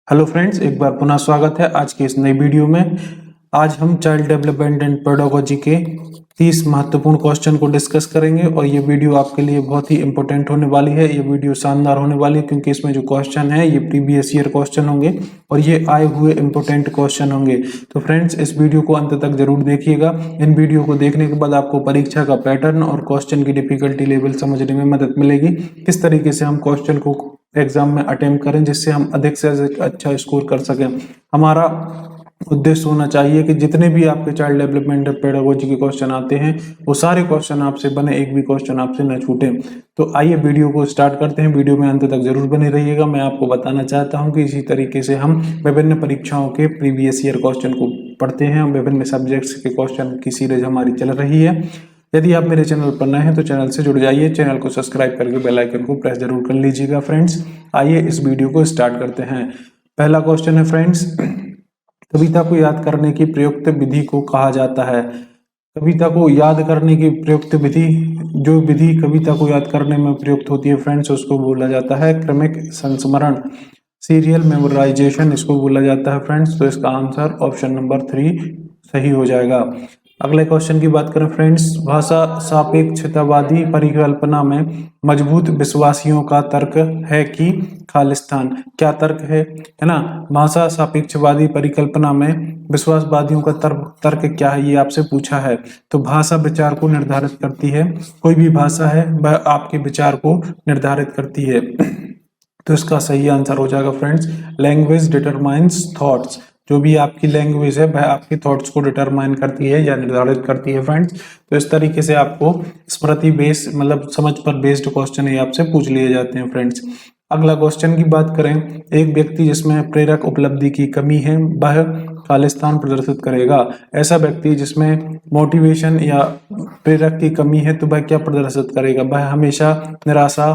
Hello friends, एक बार पुनः स्वागत है आज के इस नई वीडियो में। आज हम चाइल्ड डेवलपमेंट एंड पेडागोजी के 30 महत्वपूर्ण क्वेश्चन को डिस्कस करेंगे और ये वीडियो आपके लिए बहुत ही इंपॉर्टेंट होने वाली है। ये वीडियो शानदार होने वाली है क्योंकि इसमें जो क्वेश्चन है ये प्रीवियस ईयर क्वेश्चन होंगे और ये आए हुए इंपॉर्टेंट क्वेश्चन होंगे। तो फ्रेंड्स, इस वीडियो को अंत तक जरूर देखिएगा। इन वीडियो को देखने के बाद आपको परीक्षा का पैटर्न और क्वेश्चन की डिफिकल्टी लेवल समझने में मदद मिलेगी। किस तरीके से हम क्वेश्चन को एग्जाम में अटेम्प्ट करें जिससे हम अधिक से अधिक अच्छा स्कोर कर सकें। हमारा उद्देश्य होना चाहिए कि जितने भी आपके चाइल्ड डेवलपमेंट पेडागोजी के क्वेश्चन आते हैं वो सारे क्वेश्चन आपसे बने, एक भी क्वेश्चन आपसे न छूटे। तो आइए वीडियो को स्टार्ट करते हैं। वीडियो में अंत तक जरूर बने रहिएगा। मैं आपको बताना चाहता हूं कि इसी तरीके से हम विभिन्न परीक्षाओं के प्रीवियस ईयर क्वेश्चन को पढ़ते हैं। विभिन्न सब्जेक्ट्स के क्वेश्चन की सीरीज हमारी चल रही है। यदि आप मेरे चैनल पर नए हैं तो चैनल से जुड़ जाइए, चैनल को सब्सक्राइब करके बेल आइकन को प्रेस जरूर कर लीजिएगा। फ्रेंड्स, आइए इस वीडियो को स्टार्ट करते हैं। पहला क्वेश्चन है फ्रेंड्स, कविता को याद करने की प्रयुक्त विधि को कहा जाता है। कविता को याद करने की प्रयुक्त विधि, जो विधि कविता को याद करने में प्रयुक्त होती है फ्रेंड्स, उसको बोला जाता है क्रमिक संस्मरण, सीरियल मेमोराइजेशन इसको बोला जाता है फ्रेंड्स। तो इसका आंसर ऑप्शन नंबर 3 सही हो जाएगा। अगले क्वेश्चन की बात करें फ्रेंड्स, भाषा सापेक्षतावादी परिकल्पना में मजबूत विश्वासियों का तर्क है कि खालिस्तान। क्या तर्क है ना? भाषा सापेक्षवादी परिकल्पना में विश्वासवादियों का तर्क क्या है, ये आपसे पूछा है। तो भाषा विचार को निर्धारित करती है। कोई भी भाषा है वह आपके विचार को निर्धारित करती है। तो इसका सही आंसर हो जाएगा फ्रेंड्स, लैंग्वेज डिटरमाइंस थॉट्स। जो भी आपकी लैंग्वेज है वह आपके थॉट्स को डिटरमाइन करती है या निर्धारित करती है फ्रेंड्स। तो इस तरीके से आपको स्मृति बेस मतलब समझ पर बेस्ड क्वेश्चन ये आपसे पूछ लिए जाते हैं फ्रेंड्स। अगला क्वेश्चन की बात करें, एक व्यक्ति जिसमें प्रेरक उपलब्धि की कमी है वह खालिस्तान प्रदर्शित करेगा। ऐसा व्यक्ति जिसमें मोटिवेशन या प्रेरक की कमी है तो वह क्या प्रदर्शित करेगा? वह हमेशा निराशा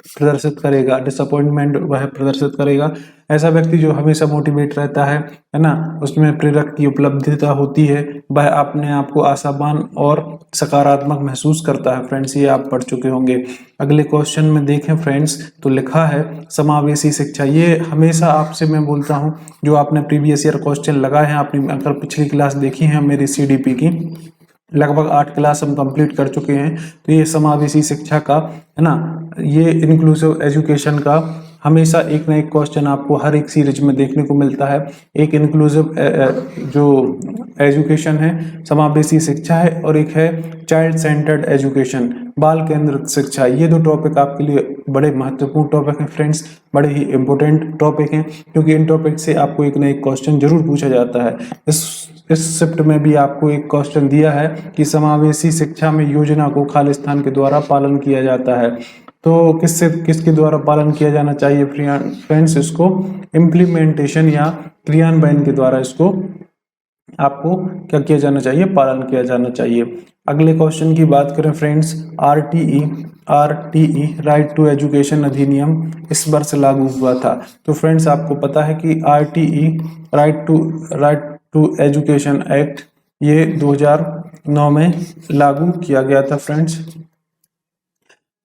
प्रदर्शित करेगा, डिसअपॉइंटमेंट वह प्रदर्शित करेगा। ऐसा व्यक्ति जो हमेशा मोटिवेट रहता है ना, उसमें प्रेरक की उपलब्धिता होती है, वह अपने आप को आशावान और सकारात्मक महसूस करता है फ्रेंड्स। ये आप पढ़ चुके होंगे। अगले क्वेश्चन में देखें फ्रेंड्स तो लिखा है समावेशी शिक्षा। ये हमेशा आपसे मैं बोलता हूँ, जो आपने प्रीवियस ईयर क्वेश्चन लगाए हैं, आपने अगर पिछली क्लास देखी है मेरी CDP की, लगभग 8 क्लास हम कंप्लीट कर चुके हैं। तो ये समावेशी शिक्षा का है ना, ये इंक्लूसिव एजुकेशन का हमेशा एक ना एक क्वेश्चन आपको हर एक सीरीज में देखने को मिलता है। एक इंक्लूसिव जो एजुकेशन है, समावेशी शिक्षा है, और एक है चाइल्ड सेंटर्ड एजुकेशन, बाल केंद्रित शिक्षा। ये दो टॉपिक आपके लिए बड़े महत्वपूर्ण टॉपिक हैं फ्रेंड्स, बड़े ही इंपॉर्टेंट टॉपिक हैं, क्योंकि इन टॉपिक से आपको एक ना एक क्वेश्चन जरूर पूछा जाता है। इस शिफ्ट में भी आपको एक क्वेश्चन दिया है कि समावेशी शिक्षा में योजना को खालिस्तान के द्वारा पालन किया जाता है। तो किसके द्वारा पालन किया जाना चाहिए फ्रेंड्स? इसको इम्प्लीमेंटेशन या क्रियान्वयन के द्वारा इसको आपको क्या किया जाना चाहिए? पालन किया जाना चाहिए। अगले क्वेश्चन की बात करें friends, RTE right to education अधिनियम इस वर्ष लागू हुआ था। तो फ्रेंड्स, आपको पता है कि RTE right to education act ये 2009 में लागू किया गया था फ्रेंड्स।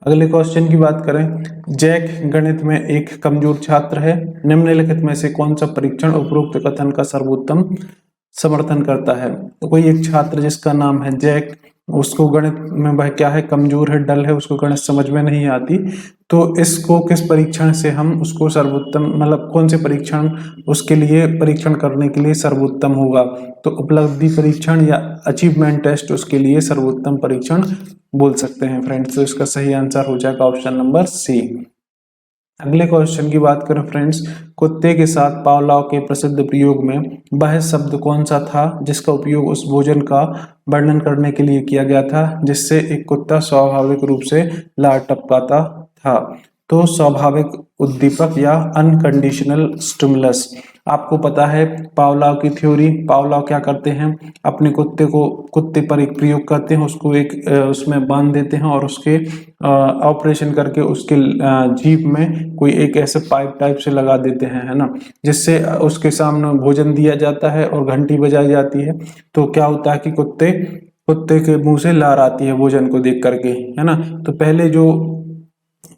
अगले क्वेश्चन की बात करें, जैक गणित में एक कमजोर छात्र है, निम्नलिखित में से कौन सा परीक्षण उपरोक्त कथन का सर्वोत्तम समर्थन करता है? तो कोई एक छात्र जिसका नाम है जैक, उसको गणित में वह क्या है, कमजोर है, डल है, उसको गणित समझ में नहीं आती। तो इसको किस परीक्षण से हम उसको सर्वोत्तम मतलब कौन से परीक्षण उसके लिए परीक्षण करने के लिए सर्वोत्तम होगा? तो उपलब्धि परीक्षण या अचीवमेंट टेस्ट उसके लिए सर्वोत्तम परीक्षण बोल सकते हैं फ्रेंड्स। तो इसका सही आंसर हो जाएगा ऑप्शन नंबर C। अगले क्वेश्चन की बात करें फ्रेंड्स, कुत्ते के साथ पावलाव के प्रसिद्ध प्रयोग में वह शब्द कौन सा था जिसका उपयोग उस भोजन का वर्णन करने के लिए किया गया था जिससे एक कुत्ता स्वाभाविक रूप से लार टपकाता था? तो स्वाभाविक उद्दीपक या अनकंडीशनल स्टिमुलस। आपको पता है पावलाव की थ्योरी, पावलाव क्या करते हैं, अपने कुत्ते पर एक प्रयोग करते हैं, उसको एक उसमें बांध देते हैं और उसके ऑपरेशन करके उसके जीभ में कोई एक ऐसे पाइप टाइप से लगा देते हैं, है ना, जिससे उसके सामने भोजन दिया जाता है और घंटी बजाई जाती है। तो क्या होता है कि कुत्ते के मुंह से लार आती है भोजन को देख करके, है ना। तो पहले जो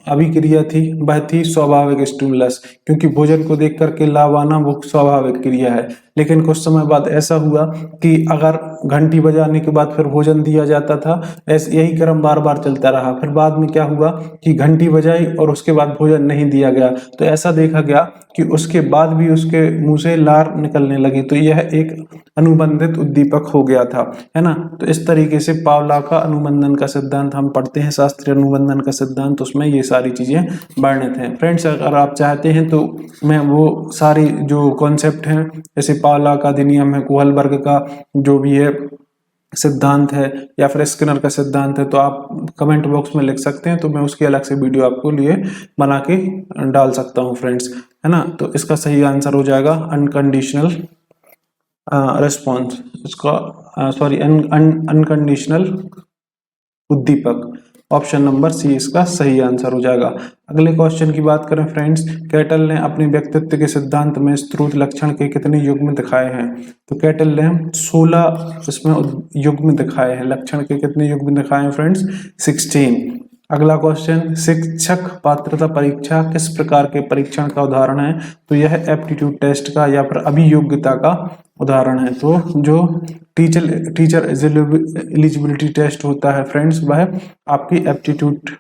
अभिक्रिया थी वह थी स्वाभाविक स्टिमुलस, क्योंकि भोजन को देख करके लाभ आना वो स्वाभाविक क्रिया है। लेकिन कुछ समय बाद ऐसा हुआ कि अगर घंटी बजाने के बाद फिर भोजन दिया जाता था, ऐसे यही क्रम बार बार चलता रहा। फिर बाद में क्या हुआ कि घंटी बजाई और उसके बाद भोजन नहीं दिया गया, तो ऐसा देखा गया कि उसके बाद भी उसके मुंह से लार निकलने लगी, तो यह एक अनुबंधित उद्दीपक हो गया था, है ना। तो इस तरीके से पावला का अनुबंधन का सिद्धांत हम पढ़ते हैं, शास्त्रीय अनुबंधन का सिद्धांत, उसमें ये सारी चीजें वर्णित हैं। फ्रेंड्स, अगर आप चाहते हैं तो मैं वो सारी जो कॉन्सेप्ट हैं, जैसे पावला का अधिनियम है, कोहलबर्ग का जो भी है सिद्धांत है, या फिर स्किनर का सिद्धांत है, तो आप कमेंट बॉक्स में लिख सकते हैं, तो मैं उसकी अलग से वीडियो आपको लिए बना के डाल सकता हूँ फ्रेंड्स, है ना। तो इसका सही आंसर हो जाएगा अनकंडीशनल रिस्पॉन्स, इसका सॉरी अनकंडीशनल उद्दीपक, ऑप्शन नंबर सी इसका सही आंसर हो जाएगा। अगले क्वेश्चन की बात करें फ्रेंड्स, कैटल ने अपने व्यक्तित्व के सिद्धांत में स्रोत लक्षण के कितने युग्म दिखाए हैं? तो कैटल ने 16 इसमें युग्म दिखाए हैं। लक्षण के कितने युग्म दिखाए हैं फ्रेंड्स? 16। अगला क्वेश्चन, शिक्षक पात्रता परीक्षा किस प्रकार के परीक्षण का उदाहरण है? तो यह एप्टीट्यूड टेस्ट का या फिर अभियोग्यता का उदाहरण है। तो जो टीचर एलिजिबिलिटी टेस्ट होता है फ्रेंड्स, वह आपकी एप्टीट्यूड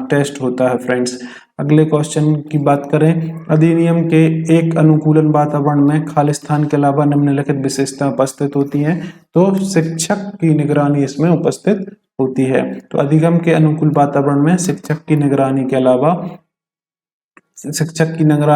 टेस्ट होता है फ्रेंड्स। अगले क्वेश्चन की बात करें, अधिनियम के एक अनुकूलन वातावरण में खालिस्तान के अलावा निम्नलिखित विशेषताएं उपस्थित होती हैं। तो शिक्षक की निगरानी इसमें उपस्थित होती है। तो अधिगम के अनुकूल वातावरण में शिक्षक की निगरानी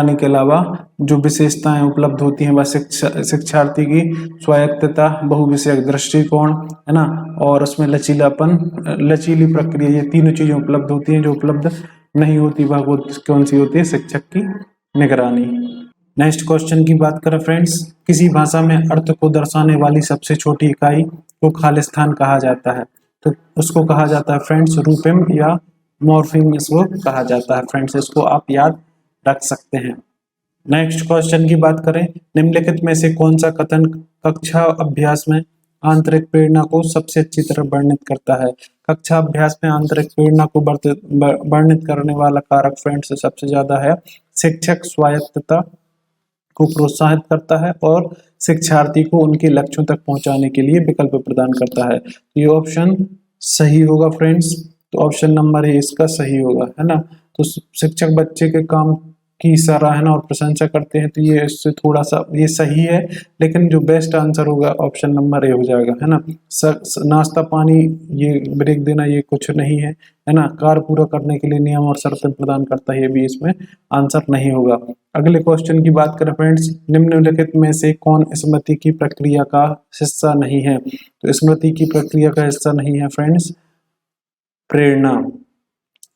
के अलावा जो विशेषताएं उपलब्ध होती हैं वह शिक्षार्थी की स्वायत्तता, बहुविषयक दृष्टिकोण, है ना, और उसमें लचीलापन, लचीली प्रक्रिया, ये तीनों चीजें उपलब्ध होती हैं। जो उपलब्ध नहीं होती वह कौन सी होती है? शिक्षक की निगरानी। नेक्स्ट क्वेश्चन की बात करें फ्रेंड्स, किसी भाषा में अर्थ को दर्शाने वाली सबसे छोटी इकाई को खालिस्तान कहा जाता है। तो उसको कहा जाता है फ्रेंड्स रूपम या मॉर्फिम, इसको कहा जाता है फ्रेंड्स, इसको आप याद रख सकते हैं। नेक्स्ट क्वेश्चन की बात करें, निम्नलिखित में से कौन सा कथन कक्षा अभ्यास में आंतरिक प्रेरणा को सबसे अच्छी तरह वर्णित करता है? कक्षा अभ्यास में आंतरिक प्रेरणा को वर्णित करने वाला कारक फ्रेंड्स सबसे ज्यादा है शिक्षक स्वायत्तता को प्रोत्साहित करता है और शिक्षार्थी को उनके लक्ष्यों तक पहुंचाने के लिए विकल्प प्रदान करता है। ये ऑप्शन सही होगा फ्रेंड्स, तो ऑप्शन नंबर ए इसका सही होगा, है ना। तो शिक्षक बच्चे के काम की सराहना और प्रशंसा करते हैं, तो ये इससे थोड़ा सा ये सही है, लेकिन जो बेस्ट आंसर होगा ऑप्शन नंबर ए हो जाएगा, है ना। नाश्ता पानी ये ब्रेक देना ये कुछ नहीं है, है ना। कार्य पूरा करने के लिए नियम और शर्तें प्रदान करता है, ये भी इसमें आंसर नहीं होगा। अगले क्वेश्चन की बात करें फ्रेंड्स, निम्नलिखित में से कौन स्मृति की प्रक्रिया का हिस्सा नहीं है? तो स्मृति की प्रक्रिया का हिस्सा नहीं है फ्रेंड्स प्रेरणा।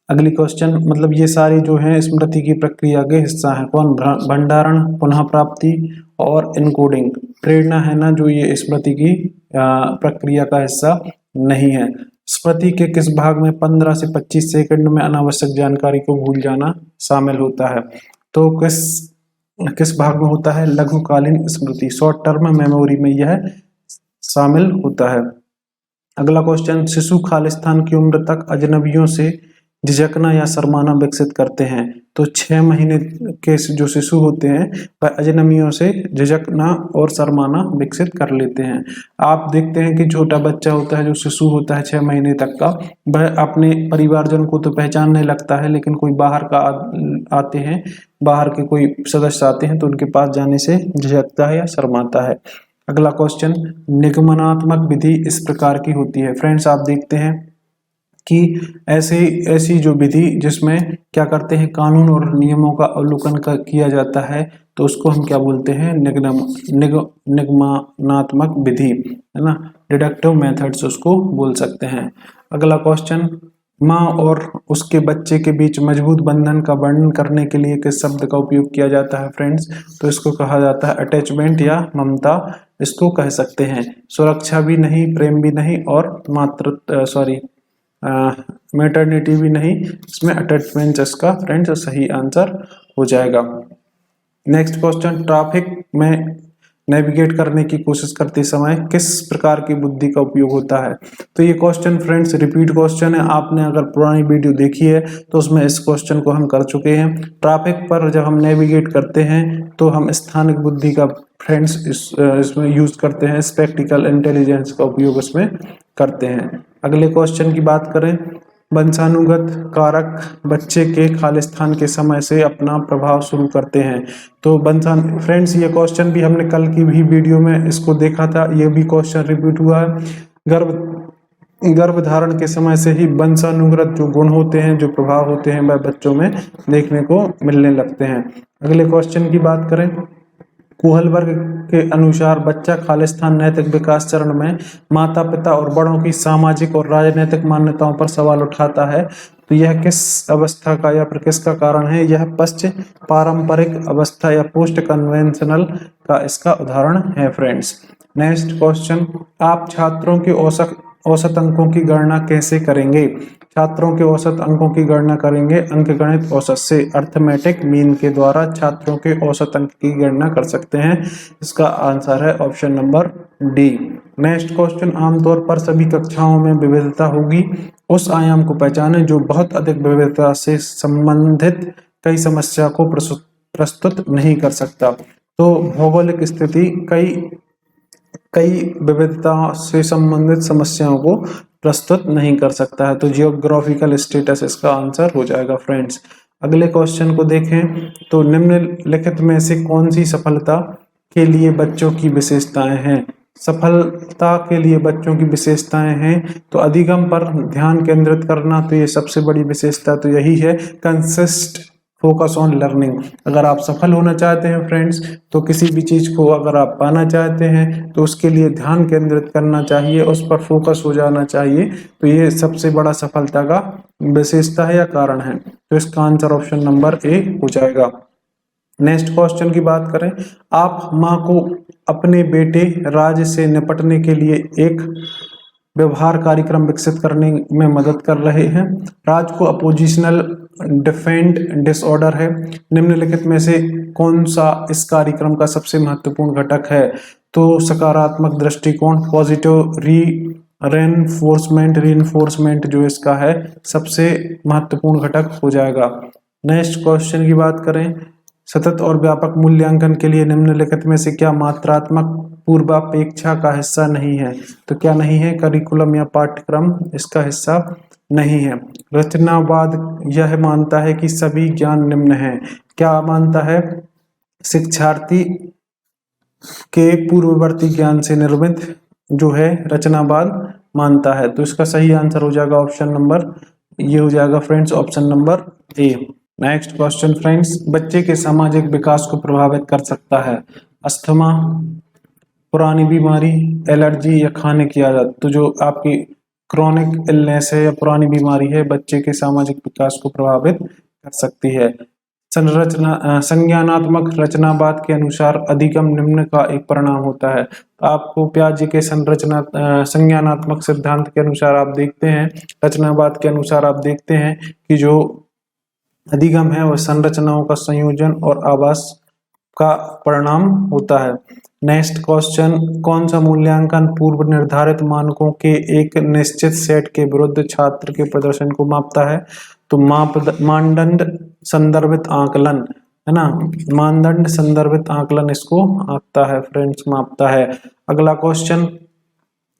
अगली क्वेश्चन, मतलब ये सारी जो है स्मृति की प्रक्रिया के हिस्सा है कौन? भंडारण, पुनः प्राप्ति और इनकोडिंग। प्रेरणा है ना जो ये स्मृति की प्रक्रिया का हिस्सा नहीं है। स्मृति के किस भाग में 15 से 25 सेकंड में अनावश्यक जानकारी को भूल जाना शामिल होता है? तो किस भाग में होता है? लघुकालीन स्मृति, शॉर्ट टर्म मेमोरी में यह शामिल होता है। अगला क्वेश्चन, शिशु खालिस्तान की उम्र तक अजनबियों से झिझकना या शर्माना विकसित करते हैं। तो 6 महीने के जो शिशु होते हैं वह अजनबियों से झिझकना और शर्माना विकसित कर लेते हैं। आप देखते हैं कि छोटा बच्चा होता है, जो शिशु होता है 6 महीने तक का, वह अपने परिवारजन को तो पहचानने लगता है, लेकिन कोई बाहर का आते हैं, बाहर के कोई सदस्य आते हैं तो उनके पास जाने से झिझकता है या शर्माता है। अगला क्वेश्चन, निगमनात्मक विधि इस प्रकार की होती है। फ्रेंड्स, आप देखते हैं कि ऐसी जो विधि जिसमें क्या करते हैं, कानून और नियमों का अवलोकन किया जाता है, तो उसको हम क्या बोलते हैं? निगमनात्मक विधि, है ना, डिडक्टिव मेथड्स उसको बोल सकते हैं। अगला क्वेश्चन, माँ और उसके बच्चे के बीच मजबूत बंधन का वर्णन करने के लिए किस शब्द का उपयोग किया जाता है फ्रेंड्स? तो इसको कहा जाता है अटैचमेंट या ममता, इसको कह सकते हैं। सुरक्षा भी नहीं, प्रेम भी नहीं, और मैटरनिटी भी नहीं, इसमें अटैचमेंट इसका फ्रेंड्स सही आंसर हो जाएगा। नेक्स्ट क्वेश्चन, ट्रैफिक में नेविगेट करने की कोशिश करते समय किस प्रकार की बुद्धि का उपयोग होता है। तो ये क्वेश्चन फ्रेंड्स रिपीट क्वेश्चन है। आपने अगर पुरानी वीडियो देखी है तो उसमें इस क्वेश्चन को हम कर चुके हैं। ट्रैफिक पर जब हम नेविगेट करते हैं तो हम स्थानिक बुद्धि का फ्रेंड्स इसमें यूज करते हैं, स्पेक्टिकल इंटेलिजेंस का उपयोग इसमें करते हैं। अगले क्वेश्चन की बात करें, वंशानुगत कारक बच्चे के खालिस्तान के समय से अपना प्रभाव शुरू करते हैं। तो फ्रेंड्स ये क्वेश्चन भी हमने कल की भी वीडियो में इसको देखा था, ये भी क्वेश्चन रिपीट हुआ है। गर्भ धारण के समय से ही वंशानुगत जो गुण होते हैं, जो प्रभाव होते हैं, वह बच्चों में देखने को मिलने लगते हैं। अगले क्वेश्चन की बात करें, कोहलबर्ग के अनुसार बच्चा खालिस्तान नैतिक विकास चरण में माता पिता और बड़ों की सामाजिक और राजनीतिक मान्यताओं पर सवाल उठाता है। तो यह किस अवस्था का या फिर किसका कारण है? यह पश्चिम पारंपरिक अवस्था या पोस्ट कन्वेंशनल का इसका उदाहरण है फ्रेंड्स। नेक्स्ट क्वेश्चन, आप छात्रों के औसत अंकों की गणना कैसे करेंगे? छात्रों के औसत अंकों की गणना करेंगे अंकगणित औसत से, अर्थमेटिक मीन के द्वारा छात्रों के औसत अंक की गणना कर सकते हैं। इसका आंसर है option number D. Next question, आमतौर पर सभी कक्षाओं में विविधता होगी, उस आयाम को पहचानें जो बहुत अधिक विविधता से संबंधित कई समस्या को प्रस्तुत नहीं कर सकता। तो भौगोलिक स्थिति कई विविधता से संबंधित समस्याओं को प्रस्तुत नहीं कर सकता है। तो जियोग्राफिकल स्टेटस इसका आंसर हो जाएगा फ्रेंड्स। अगले क्वेश्चन को देखें, तो निम्नलिखित में से कौन सी सफलता के लिए बच्चों की विशेषताएं हैं? सफलता के लिए बच्चों की विशेषताएं हैं तो अधिगम पर ध्यान केंद्रित करना, तो ये सबसे बड़ी विशेषता तो यही है, कंसिस्ट फोकस ऑन लर्निंग। अगर आप सफल होना चाहते हैं फ्रेंड्स, तो किसी भी चीज को अगर आप पाना चाहते हैं तो उसके लिए ध्यान केंद्रित करना चाहिए, उस पर फोकस हो जाना चाहिए। तो ये सबसे बड़ा सफलता का विशेषता है या कारण है। तो इसका आंसर ऑप्शन नंबर ए हो जाएगा। नेक्स्ट क्वेश्चन की बात करें, आप माँ को अपने बेटे राज से निपटने के लिए एक व्यवहार कार्यक्रम विकसित करने में मदद कर रहे हैं। राज को अपोजिशनल डिफेंड डिसऑर्डर है। निम्नलिखित में से कौन सा इस कार्यक्रम का सबसे महत्वपूर्ण घटक है? तो सकारात्मक दृष्टिकोण, पॉजिटिव रीइंफोर्समेंट जो इसका है सबसे महत्वपूर्ण घटक हो जाएगा। नेक्स्ट क्वेश्चन की बात करें, सतत और व्यापक मूल्यांकन के लिए निम्नलिखित में से क्या मात्रात्मक पूर्वापेक्षा का हिस्सा नहीं है? तो क्या नहीं है? करिकुलम या पाठ्यक्रम इसका हिस्सा नहीं है। रचनावाद यह मानता है कि सभी ज्ञान निम्न है। क्या मानता है? शिक्षार्थी के पूर्ववर्ती ज्ञान से निर्मित जो है रचनावाद मानता है। तो इसका सही आंसर हो जाएगा ऑप्शन नंबर, ये हो जाएगा friends option number A. Next question friends, बच्चे के सामाजिक विकास को प्रभावित कर सकता है अस्थमा, पुरानी बीमारी, एलर्जी या खाने की आदत। तो जो आपकी क्रोनिक इलनेस है या पुरानी बीमारी है, बच्चे के सामाजिक विकास को प्रभावित कर सकती है। संज्ञानात्मक रचनावाद के अनुसार अधिगम निम्न का एक परिणाम होता है। तो आपको पियाजे के संज्ञानात्मक सिद्धांत के अनुसार आप देखते हैं, रचनावाद के अनुसार आप देखते हैं कि जो अधिगम है वह संरचनाओं का संयोजन और आवास का परिणाम होता है। नेक्स्ट क्वेश्चन, कौन सा मूल्यांकन पूर्व निर्धारित मानकों के एक निश्चित सेट के विरुद्ध छात्र के प्रदर्शन को मापता है? तो मानदंड संदर्भित आकलन है ना, मानदंड संदर्भित आकलन इसको आंकता है फ्रेंड्स, मापता है। अगला क्वेश्चन,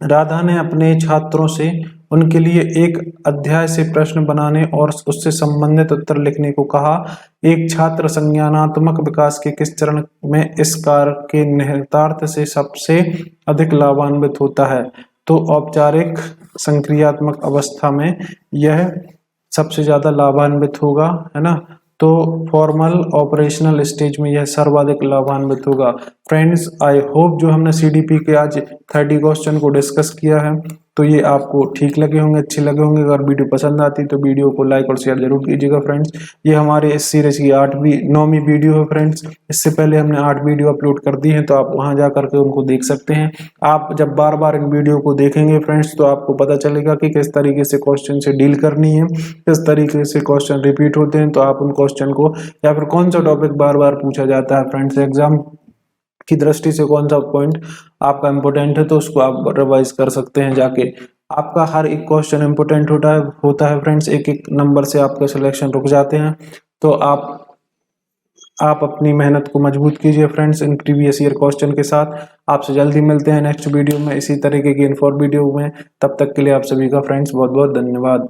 राधा ने अपने छात्रों से उनके लिए एक अध्याय से प्रश्न बनाने और उससे संबंधित उत्तर लिखने को कहा। एक छात्र संज्ञानात्मक विकास के किस चरण में इस कार्य के निहितार्थ से सबसे अधिक लाभान्वित होता है? तो औपचारिक संक्रियात्मक अवस्था में यह सबसे ज्यादा लाभान्वित होगा, है ना। तो फॉर्मल ऑपरेशनल स्टेज में यह सर्वाधिक लाभान्वित होगा। फ्रेंड्स, आई होप जो हमने सीडीपी के आज 30 क्वेश्चन को डिस्कस किया है तो ये आपको ठीक लगे होंगे, अच्छे लगे होंगे। अगर वीडियो पसंद आती तो वीडियो को लाइक और शेयर जरूर कीजिएगा फ्रेंड्स। ये हमारे इस सीरीज की 9वीं वीडियो है फ्रेंड्स। इससे पहले हमने 8 वीडियो अपलोड कर दी है, तो आप वहां जा करके उनको देख सकते हैं। आप जब बार बार इन वीडियो को देखेंगे फ्रेंड्स तो आपको पता चलेगा कि किस तरीके से क्वेश्चन से डील करनी है, किस तरीके से क्वेश्चन रिपीट होते हैं, तो आप उन क्वेश्चन को या फिर कौन सा टॉपिक बार बार पूछा जाता है फ्रेंड्स एग्जाम की दृष्टि से कौन सा पॉइंट आपका इम्पोर्टेंट है, तो उसको आप रिवाइज कर सकते हैं जाके। आपका हर एक क्वेश्चन इम्पोर्टेंट होता है फ्रेंड्स, एक एक नंबर से आपके सिलेक्शन रुक जाते हैं। तो आप अपनी मेहनत को मजबूत कीजिए friends in previous year question के साथ। आपसे जल्दी मिलते हैं नेक्स्ट वीडियो में इसी तरीके की इन्फॉर्म वीडियो में। तब तक के लिए आप सभी का फ्रेंड्स बहुत बहुत धन्यवाद।